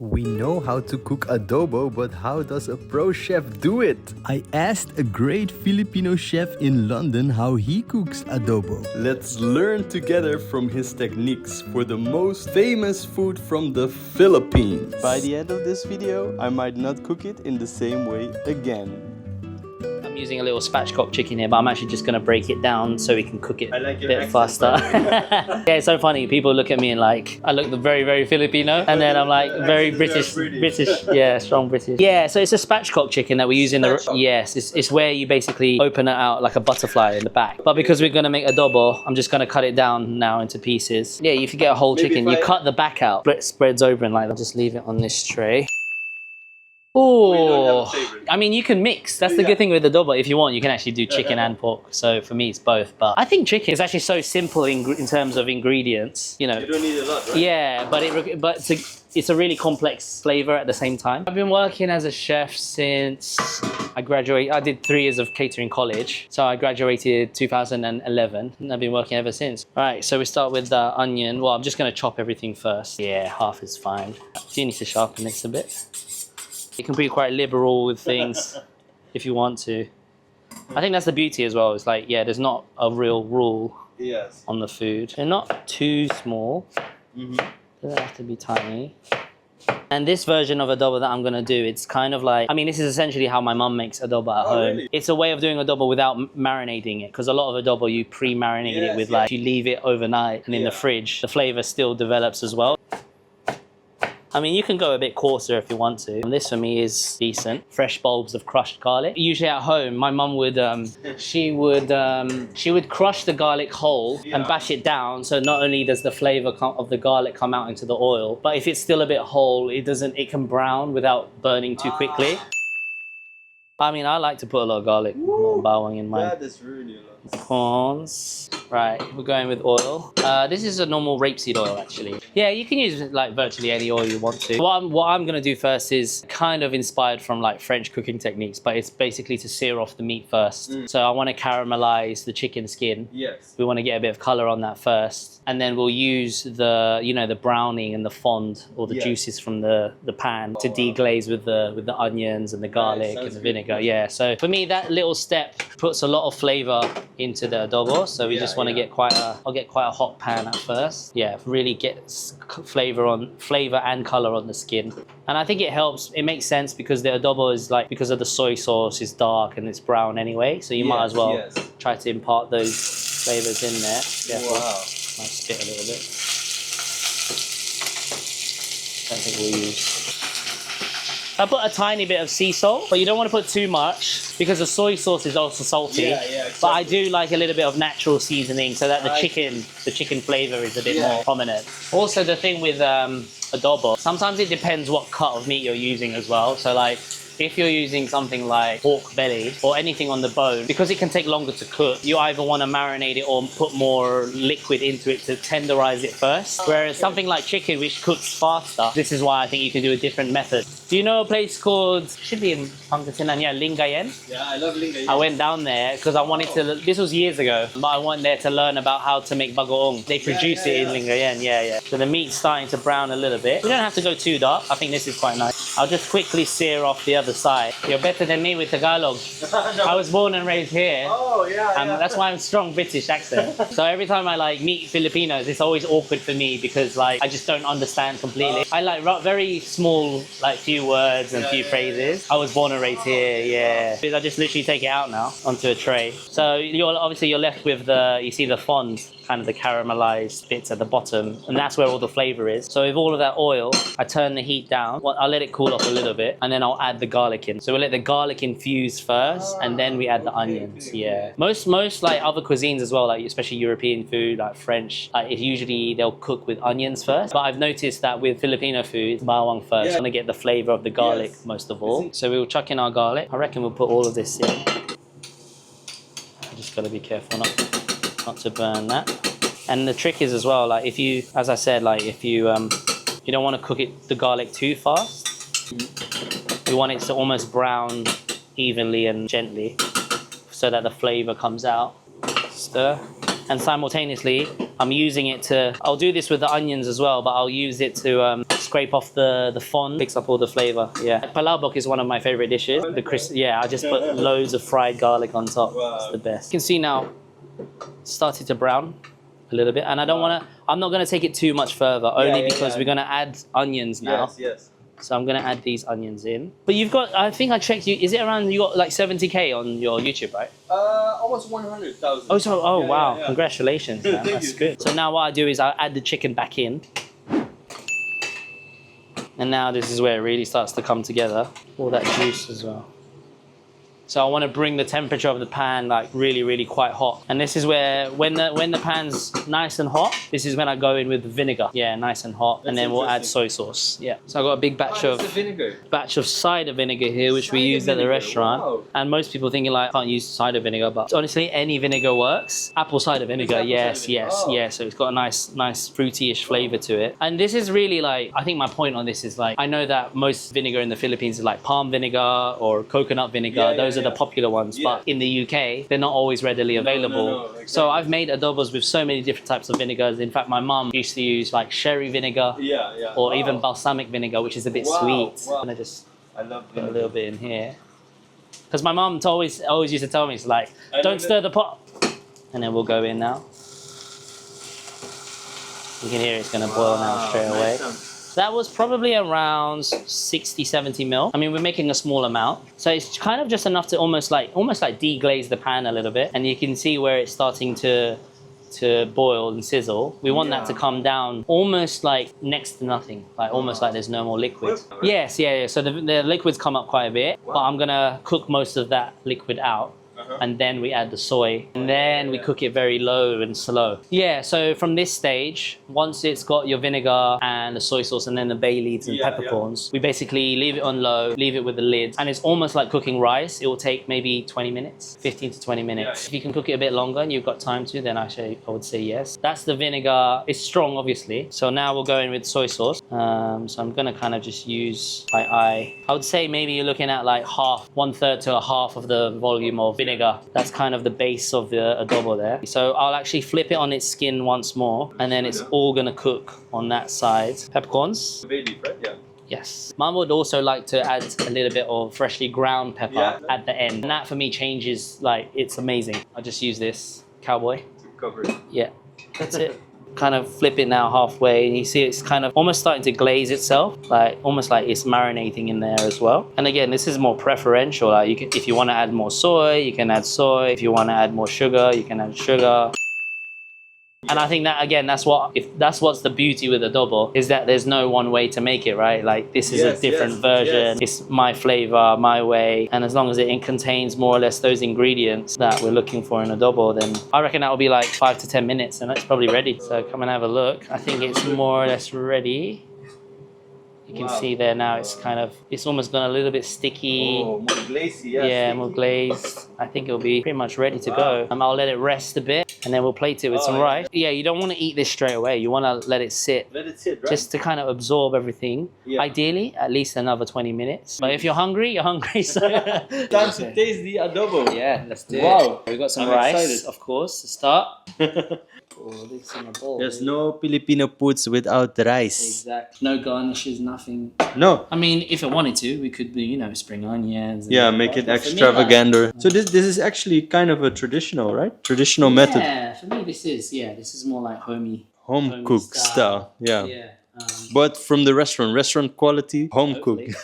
We know how to cook adobo, but how does a pro chef do it? I asked a great Filipino chef in London how he cooks adobo. Let's learn together from his techniques for the most famous food from the Philippines. By the end of this video, I might not cook it in the same way again. I'm using a little spatchcock chicken here, but I'm actually just going to break it down so we can cook it a bit faster. Yeah, it's so funny. People look at me and like, I look very, very Filipino, and then I'm like very British, yeah, strong British. Yeah, so it's a spatchcock chicken that we use in the, yes, it's where you basically open it out like a butterfly in the back. But because we're going to make adobo, I'm just going to cut it down now into pieces. Yeah, if you get a whole chicken, you cut the back out, but it spreads open like that. Just leave it on this tray. Oh, I mean, you can mix. That's the good thing with adobo. If you want, you can actually do chicken and pork. So for me, it's both. But I think chicken is actually so simple in terms of ingredients. You know, you don't need a lot, right? Yeah, but it's a really complex flavor at the same time. I've been working as a chef since I graduated. I did 3 years of catering college. So I graduated 2011 and I've been working ever since. All right, so we start with the onion. Well, I'm just going to chop everything first. Yeah, half is fine. Do you need to sharpen this a bit? You can be quite liberal with things if you want to. I think that's the beauty as well. It's like, yeah, there's not a real rule on the food. They're not too small. Doesn't have to be tiny. And this version of adobo that I'm going to do, it's kind of like, I mean, this is essentially how my mum makes adobo at home. Really? It's a way of doing adobo without marinating it. Because a lot of adobo, you pre-marinate it with like, you leave it overnight and in the fridge, the flavor still develops as well. I mean, you can go a bit coarser if you want to. And this for me is decent. Fresh bulbs of crushed garlic. Usually at home, my mum would, she would crush the garlic whole and bash it down. So not only does the flavor of the garlic come out into the oil, but if it's still a bit whole, it can brown without burning too quickly. I mean, I like to put a lot of garlic bawang in mine. That is really a lot. Corns. Right, we're going with oil. This is a normal rapeseed oil, actually. Yeah, you can use like virtually any oil you want to. What I'm gonna do first is kind of inspired from like French cooking techniques, but it's basically to sear off the meat first. So I want to caramelize the chicken skin. Yes. We want to get a bit of color on that first, and then we'll use the, you know, the browning and the fond or the juices from the pan to deglaze with the onions and the garlic and the vinegar. Yeah. So for me, that little step puts a lot of flavor into the adobo. So we just want to get I'll get quite a hot pan at first. Yeah, really get flavor and color on the skin. And I think it helps, it makes sense because the adobo is like, because of the soy sauce is dark and it's brown anyway. So you might as well try to impart those flavors in there. Careful. Wow. Might spit a little bit. I think we'll use. I put a tiny bit of sea salt, but you don't want to put too much because the soy sauce is also salty. Exactly. But I do like a little bit of natural seasoning so that the chicken flavor is a bit more prominent. Also, the thing with adobo, sometimes it depends what cut of meat you're using as well. So like, if you're using something like pork belly or anything on the bone, because it can take longer to cook, you either want to marinate it or put more liquid into it to tenderize it first. Whereas something like chicken, which cooks faster, this is why I think you can do a different method. Do you know a place called, should be in Pangasinan, yeah, Lingayen? Yeah, I love Lingayen. I went down there because I wanted to, this was years ago, but I went there to learn about how to make bagoong. They produce it in Lingayen, So the meat's starting to brown a little bit. We don't have to go too dark. I think this is quite nice. I'll just quickly sear off the other side. You're better than me with Tagalog. No. I was born and raised here. Oh, that's why I'm strong British accent. So every time I like meet Filipinos, it's always awkward for me because like I just don't understand completely. I like very small, like few words and few phrases. I was born and raised here, I just literally take it out now onto a tray. So you're left with you see the fond, kind of the caramelized bits at the bottom, and that's where all the flavor is. So with all of that oil, I turn the heat down. I'll let it cool off a little bit, and then I'll add the garlic in. So we'll let the garlic infuse first, and then we add the onions. Yeah. Most like other cuisines as well, like especially European food, like French, it's usually they'll cook with onions first. But I've noticed that with Filipino food, bawang first. I want to get the flavor of the garlic most of all. So we'll chuck in our garlic. I reckon we'll put all of this in. I just gotta be careful not to burn that. And the trick is as well, like if you, as I said, like if you you don't want to cook the garlic too fast. You want it to almost brown evenly and gently so that the flavor comes out. Stir. And simultaneously, I'm using it to, I'll do this with the onions as well, but I'll use it to scrape off the fond, picks up all the flavor. Yeah, palau bok is one of my favorite dishes. The I just put loads of fried garlic on top. It's the best. You can see now, it's started to brown a little bit, and I'm not gonna take it too much further, only because we're gonna add onions now. Yes. So I'm gonna add these onions in. But you've got, I think I checked you, is it around, you got like 70K on your YouTube, right? Almost 100,000. Oh, wow. Yeah. Congratulations, man. That's good. So now what I do is I add the chicken back in. And now this is where it really starts to come together. All that juice as well. So I want to bring the temperature of the pan like really, really quite hot. And this is where, when the pan's nice and hot, this is when I go in with the vinegar. Yeah, nice and hot. And then we'll add soy sauce. Yeah. So I got a big batch of cider vinegar here, which we use at the restaurant. Wow. And most people thinking like, I can't use cider vinegar, but honestly, any vinegar works. Apple cider vinegar, yes. Yeah. So it's got a nice fruity-ish flavor to it. And this is really like, I think my point on this is like, I know that most vinegar in the Philippines is like palm vinegar or coconut vinegar. Those are the popular ones, but in the UK they're not always readily available. No, exactly. So I've made adobos with so many different types of vinegars. In fact, my mum used to use like sherry vinegar, or even balsamic vinegar, which is a bit sweet. And I love put a little bit in here because my mum always used to tell me, it's like, don't stir the pot, and then we'll go in now. You can hear it's going to boil now straight away. That was probably around 60, 70 mil. I mean, we're making a small amount. So it's kind of just enough to almost like deglaze the pan a little bit. And you can see where it's starting to boil and sizzle. We want that to come down almost like next to nothing, like almost like there's no more liquid. Yes. So the liquids come up quite a bit, but I'm gonna cook most of that liquid out. And then we add the soy, and then we cook it very low and slow. Yeah, so from this stage, once it's got your vinegar and the soy sauce and then the bay leaves and peppercorns, we basically leave it on low, leave it with the lid, and it's almost like cooking rice. It will take maybe 20 minutes, 15 to 20 minutes. If you can cook it a bit longer and you've got time to, then I would say yes. That's the vinegar. It's strong, obviously. So now we'll go in with soy sauce. So I'm gonna kind of just use by eye. I would say maybe you're looking at like one-third to a half of the volume of vinegar. That's kind of the base of the adobo there. So I'll actually flip it on its skin once more, and then it's all gonna cook on that side. Peppercorns. Bay leaf, right? Yeah. Yes. Mum would also like to add a little bit of freshly ground pepper at the end. And that for me changes, like, it's amazing. I'll just use this cowboy. To cover it. Yeah, that's it. Kind of flip it now halfway, and you see it's kind of almost starting to glaze itself, like almost like it's marinating in there as well. And again, this is more preferential. Like if you want to add more soy, you can add soy. If you want to add more sugar, you can add sugar. And I think that, again, that's what's the beauty with adobo, is that there's no one way to make it, right? Like, this is a different version. It's my flavor, my way. And as long as it contains more or less those ingredients that we're looking for in adobo, then I reckon that will be like 5 to 10 minutes and it's probably ready. So come and have a look. I think it's more or less ready. You can see there now it's almost gone a little bit sticky. Oh, more glazy. Yeah, more glazed. I think it'll be pretty much ready to go. I'll let it rest a bit, and then we'll plate it with some rice. Yeah, you don't want to eat this straight away. You want to let it sit. Let it sit, right? Just to kind of absorb everything. Yeah. Ideally, at least another 20 minutes. But if you're hungry, you're hungry. So time to taste the adobo. Yeah, let's do it. Wow. We've got some rice, excited. Of course, to start. There's no Filipino foods without rice. Exactly. No garnishes, nothing. No. I mean, if it wanted to, we could do, spring onions. Yeah, make it extravaganter. So this is actually kind of a traditional, right? Traditional method. Yeah, for me this is more like home cooked style. Yeah. But from the restaurant quality, home cooked.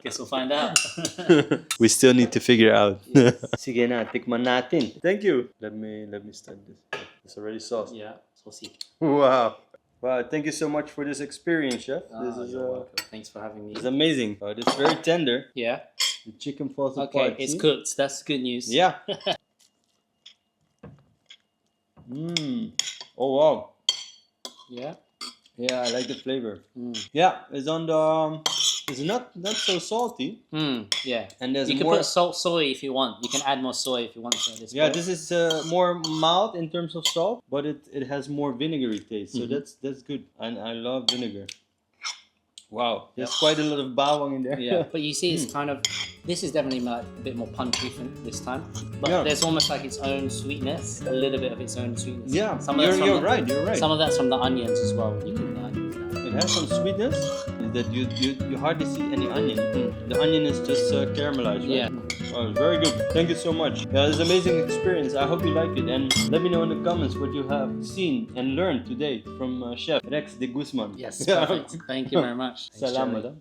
Guess we'll find out. We still need to figure out. Yes. Sige na, tikman natin. Thank you. Let me start this. It's already sauce. Yeah, saucy. Wow. Thank you so much for this experience, chef. This is welcome. Thanks for having me. It's amazing. It's very tender. Yeah. The chicken falls apart. Okay, it's cooked. That's good news. Yeah. Oh wow. Yeah. Yeah, I like the flavor. Yeah, it's on the. It's not so salty. Yeah, and there's you can put soy if you want. You can add more soy if you want. This is more mild in terms of salt, but it has more vinegary taste. So that's good, and I love vinegar. Wow, there's quite a lot of bawang in there. Yeah, but you see, it's kind of, this is definitely a bit more punchy this time. But there's almost like its own sweetness, a little bit of its own sweetness. Yeah, you're right. Some of that's from the onions as well. You can add that. It has some sweetness that you hardly see any onion. The onion is just caramelized, right? Yeah. Oh, very good. Thank you so much. Yeah, it's an amazing experience. I hope you like it, and let me know in the comments what you have seen and learned today from Chef Rex de Guzman. Yes, perfect. Thank you very much. Thanks, Salamat. Joey.